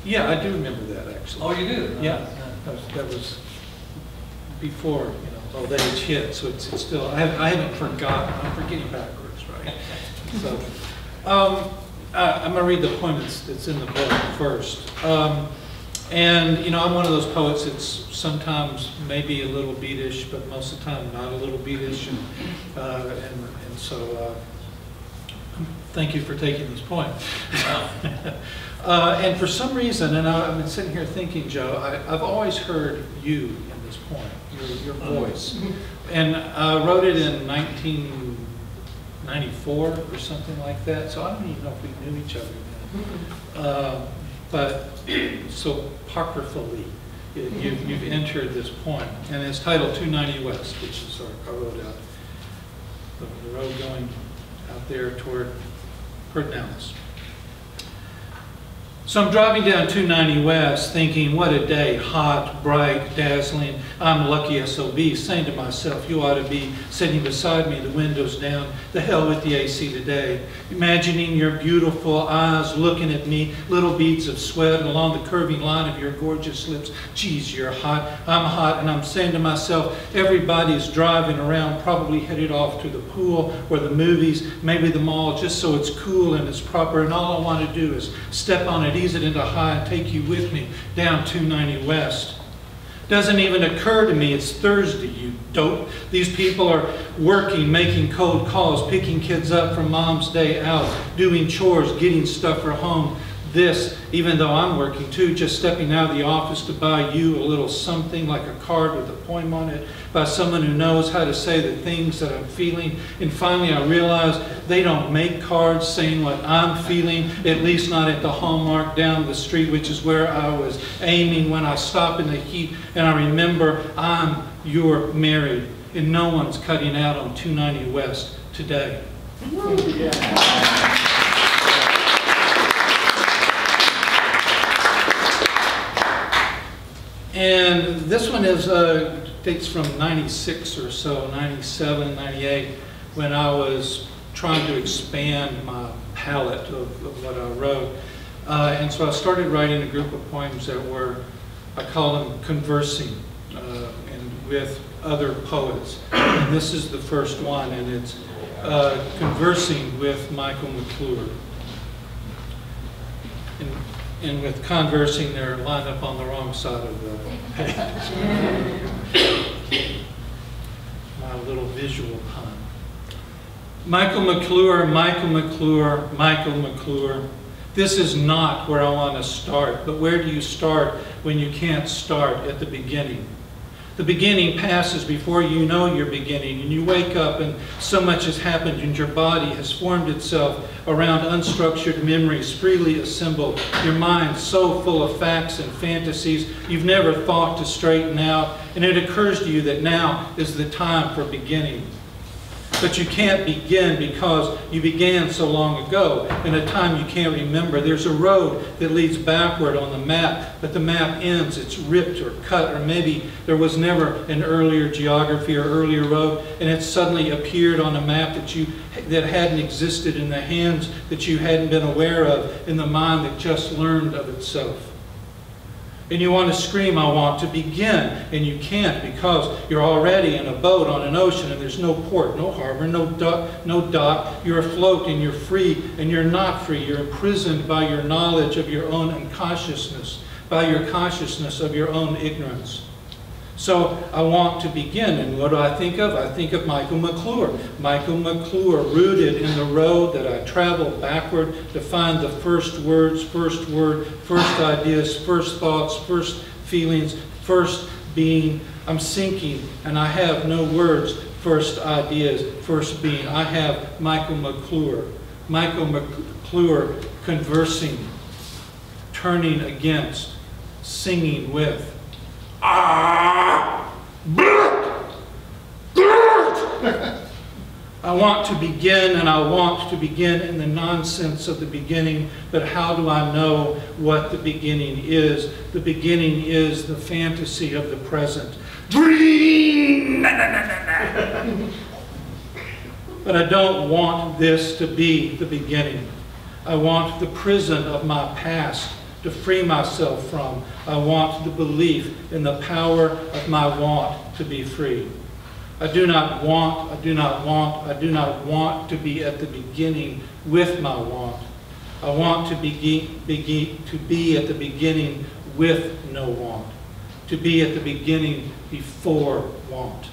Yeah, I do remember that, actually. Oh, you do? Yeah, that was before, old age hit, so it's still, I haven't forgotten. I'm forgetting backwards, right? So, I'm going to read the poem that's in the book first. And, I'm one of those poets that's sometimes maybe a little beatish, but most of the time not a little beatish. And so, thank you for taking this poem. And for some reason, and I've been sitting here thinking, Joe, I've always heard you in this poem, your voice. And I wrote it in 1994 or something like that, so I don't even know if we knew each other then. But so apocryphally, you've entered this poem, and it's titled 290 West, which is our road out, the road going out there toward Dallas. So I'm driving down 290 West thinking, what a day, hot, bright, dazzling. I'm lucky SOB, saying to myself, you ought to be sitting beside me, the windows down, the hell with the AC today. Imagining your beautiful eyes looking at me, little beads of sweat along the curving line of your gorgeous lips. Geez, you're hot, I'm hot, and I'm saying to myself, everybody's driving around, probably headed off to the pool or the movies, maybe the mall, just so it's cool and it's proper, and all I want to do is step on it, ease it into high, and take you with me down 290 West. Doesn't even occur to me it's Thursday, you dope. These people are working, making cold calls, picking kids up from mom's day out, doing chores, getting stuff for home. This, even though I'm working too, just stepping out of the office to buy you a little something like a card with a poem on it by someone who knows how to say the things that I'm feeling. And finally I realized they don't make cards saying what I'm feeling, at least not at the Hallmark down the street, which is where I was aiming when I stop in the heat and I remember you're married and no one's cutting out on 290 West today. Yeah. And this one is dates from 96 or so, 97, 98, when I was trying to expand my palette of what I wrote. And so I started writing a group of poems that were, I call them conversing and with other poets. And this is the first one, and it's conversing with Michael McClure. And with conversing, they're lined up on the wrong side of the page. My little visual pun. Michael McClure, Michael McClure, Michael McClure. This is not where I want to start, but where do you start when you can't start at the beginning? The beginning passes before you know you're beginning, and you wake up and so much has happened and your body has formed itself around unstructured memories freely assembled. Your mind so full of facts and fantasies you've never thought to straighten out, and it occurs to you that now is the time for beginning. But you can't begin because you began so long ago in a time you can't remember. There's a road that leads backward on the map, but the map ends. It's ripped or cut, or maybe there was never an earlier geography or earlier road, and it suddenly appeared on a map that hadn't existed in the hands that you hadn't been aware of, in the mind that just learned of itself. And you want to scream, I want to begin, and you can't because you're already in a boat on an ocean and there's no port, no harbor, no dock. You're afloat and you're free, and you're not free. You're imprisoned by your knowledge of your own unconsciousness, by your consciousness of your own ignorance. So I want to begin, and what do I think of? I think of Michael McClure. Michael McClure, rooted in the road that I traveled backward to find the first words, first word, first ideas, first thoughts, first feelings, first being. I'm sinking, and I have no words, first ideas, first being. I have Michael McClure. Michael McClure conversing, turning against, singing with. I want to begin, and I want to begin in the nonsense of the beginning, but how do I know what the beginning is? The beginning is the fantasy of the present. Dream! But I don't want this to be the beginning. I want the prison of my past to free myself from. I want the belief in the power of my want to be free. I do not want to be at the beginning with my want. I want to be at the beginning with no want. To be at the beginning before want.